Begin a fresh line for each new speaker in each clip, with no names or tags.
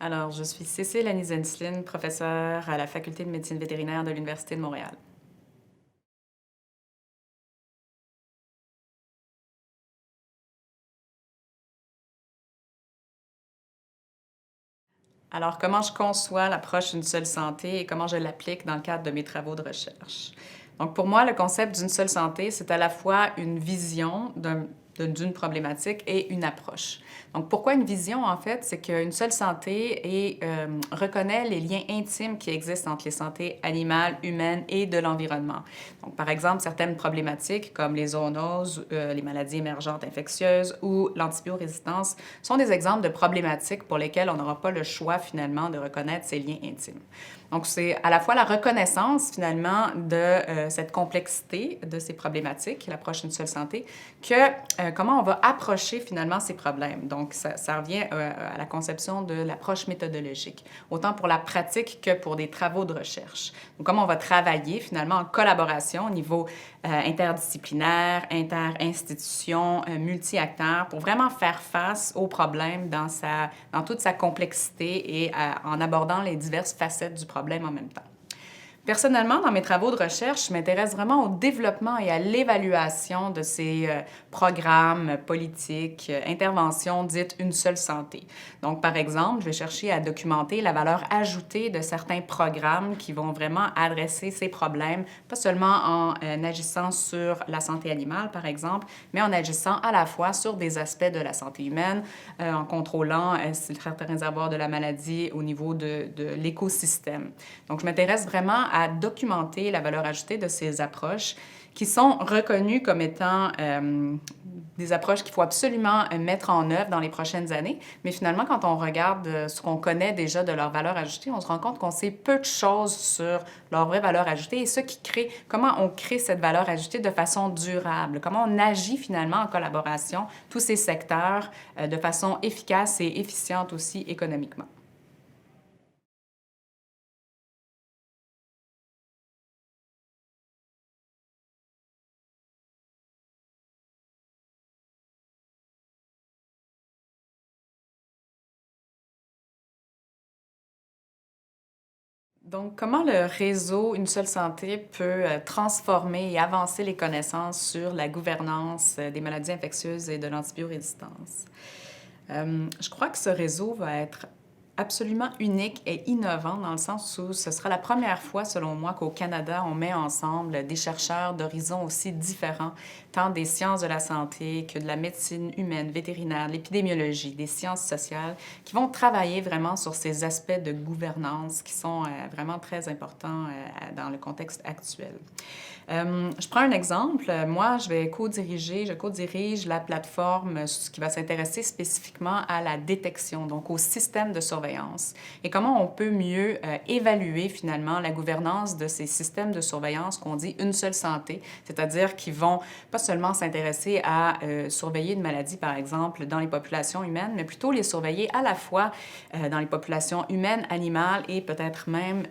Alors, je suis Cécile Annie-Zensline, professeure à la Faculté de médecine vétérinaire de l'Université de Montréal. Alors, comment je conçois l'approche d'une seule santé et comment je l'applique dans le cadre de mes travaux de recherche? Donc, pour moi, le concept d'une seule santé, c'est à la fois une vision d'une problématique et une approche. Donc, pourquoi une vision, en fait? C'est qu'une seule santé reconnaît les liens intimes qui existent entre les santé animales, humaines et de l'environnement. Donc, par exemple, certaines problématiques comme les zoonoses, les maladies émergentes infectieuses ou l'antibiorésistance sont des exemples de problématiques pour lesquelles on n'aura pas le choix finalement de reconnaître ces liens intimes. Donc, c'est à la fois la reconnaissance finalement de cette complexité de ces problématiques, l'approche d'une seule santé, que comment on va approcher finalement ces problèmes. Donc, ça revient à la conception de l'approche méthodologique, autant pour la pratique que pour des travaux de recherche. Donc, comment on va travailler finalement en collaboration au niveau interdisciplinaire, inter-institution, multi-acteurs, pour vraiment faire face aux problèmes dans toute sa complexité et en abordant les diverses facettes du problème en même temps. Personnellement, dans mes travaux de recherche, je m'intéresse vraiment au développement et à l'évaluation de ces programmes politiques, interventions dites une seule santé. Donc, par exemple, je vais chercher à documenter la valeur ajoutée de certains programmes qui vont vraiment adresser ces problèmes, pas seulement en agissant sur la santé animale, par exemple, mais en agissant à la fois sur des aspects de la santé humaine, en contrôlant certains réservoirs de la maladie au niveau de l'écosystème. Donc, je m'intéresse vraiment à documenter la valeur ajoutée de ces approches qui sont reconnues comme étant des approches qu'il faut absolument mettre en œuvre dans les prochaines années. Mais finalement, quand on regarde ce qu'on connaît déjà de leur valeur ajoutée, on se rend compte qu'on sait peu de choses sur leur vraie valeur ajoutée et ce qui crée, comment on crée cette valeur ajoutée de façon durable, comment on agit finalement en collaboration, tous ces secteurs, de façon efficace et efficiente aussi économiquement. Donc, comment le réseau Une seule santé peut transformer et avancer les connaissances sur la gouvernance des maladies infectieuses et de l'antibiorésistance? Je crois que ce réseau va être absolument unique et innovant dans le sens où ce sera la première fois, selon moi, qu'au Canada, on met ensemble des chercheurs d'horizons aussi différents, tant des sciences de la santé que de la médecine humaine, vétérinaire, l'épidémiologie, des sciences sociales, qui vont travailler vraiment sur ces aspects de gouvernance qui sont vraiment très importants dans le contexte actuel. Je prends un exemple. Moi, je co-dirige la plateforme qui va s'intéresser spécifiquement à la détection, donc au système de surveillance et comment on peut mieux évaluer finalement la gouvernance de ces systèmes de surveillance qu'on dit une seule santé, c'est-à-dire qui vont pas seulement s'intéresser à surveiller une maladie, par exemple, dans les populations humaines, mais plutôt les surveiller à la fois dans les populations humaines, animales et peut-être même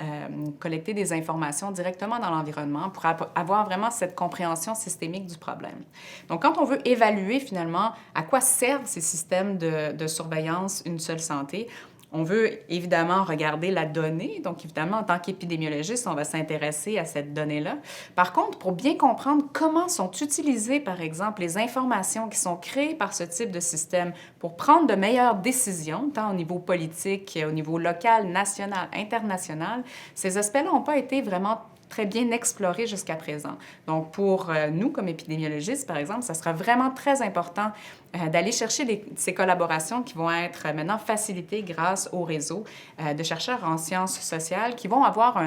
collecter des informations directement dans l'environnement pour avoir vraiment cette compréhension systémique du problème. Donc, quand on veut évaluer finalement à quoi servent ces systèmes de surveillance une seule santé, on veut évidemment regarder la donnée. Donc, évidemment, en tant qu'épidémiologiste, on va s'intéresser à cette donnée-là. Par contre, pour bien comprendre comment sont utilisées, par exemple, les informations qui sont créées par ce type de système pour prendre de meilleures décisions, tant au niveau politique, au niveau local, national, international, ces aspects-là n'ont pas été vraiment très bien explorés jusqu'à présent. Donc, pour nous, comme épidémiologistes, par exemple, ça sera vraiment très important d'aller chercher ces collaborations qui vont être maintenant facilitées grâce au réseau de chercheurs en sciences sociales qui vont avoir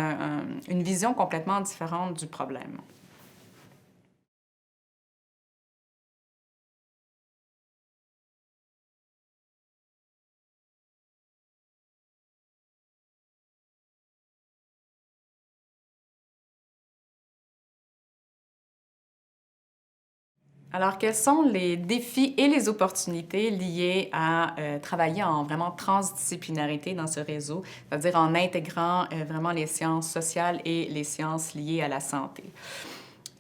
une vision complètement différente du problème. Alors, quels sont les défis et les opportunités liés à travailler en vraiment transdisciplinarité dans ce réseau, c'est-à-dire en intégrant vraiment les sciences sociales et les sciences liées à la santé?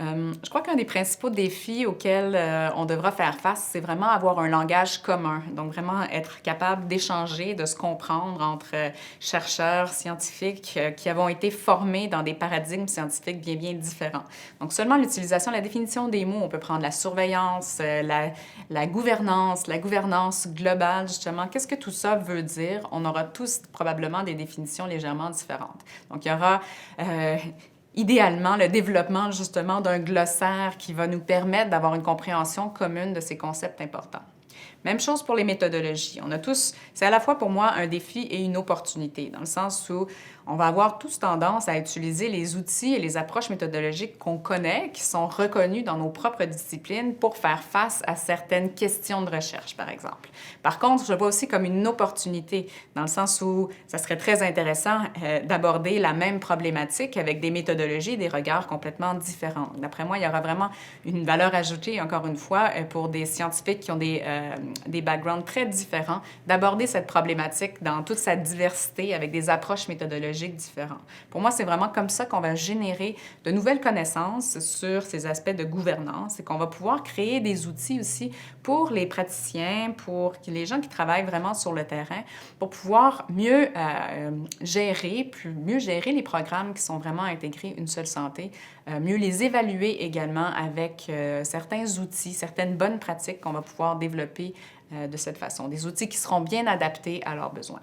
Je crois qu'un des principaux défis auxquels on devra faire face, c'est vraiment avoir un langage commun. Donc, vraiment être capable d'échanger, de se comprendre entre chercheurs, scientifiques qui avons été formés dans des paradigmes scientifiques bien, bien différents. Donc, seulement l'utilisation, la définition des mots, on peut prendre la surveillance, la gouvernance globale, justement. Qu'est-ce que tout ça veut dire? On aura tous probablement des définitions légèrement différentes. Donc, il y aura idéalement le développement justement d'un glossaire qui va nous permettre d'avoir une compréhension commune de ces concepts importants. Même chose pour les méthodologies. On a tous, c'est à la fois pour moi un défi et une opportunité, dans le sens où on va avoir tous tendance à utiliser les outils et les approches méthodologiques qu'on connaît, qui sont reconnus dans nos propres disciplines pour faire face à certaines questions de recherche, par exemple. Par contre, je vois aussi comme une opportunité, dans le sens où ça serait très intéressant d'aborder la même problématique avec des méthodologies et des regards complètement différents. D'après moi, il y aura vraiment une valeur ajoutée, encore une fois, pour des scientifiques qui ont des backgrounds très différents, d'aborder cette problématique dans toute sa diversité avec des approches méthodologiques différentes. Pour moi, c'est vraiment comme ça qu'on va générer de nouvelles connaissances sur ces aspects de gouvernance et qu'on va pouvoir créer des outils aussi pour les praticiens, pour les gens qui travaillent vraiment sur le terrain, pour pouvoir mieux gérer les programmes qui sont vraiment intégrés Une seule santé, mieux les évaluer également avec certains outils, certaines bonnes pratiques qu'on va pouvoir développer de cette façon, des outils qui seront bien adaptés à leurs besoins.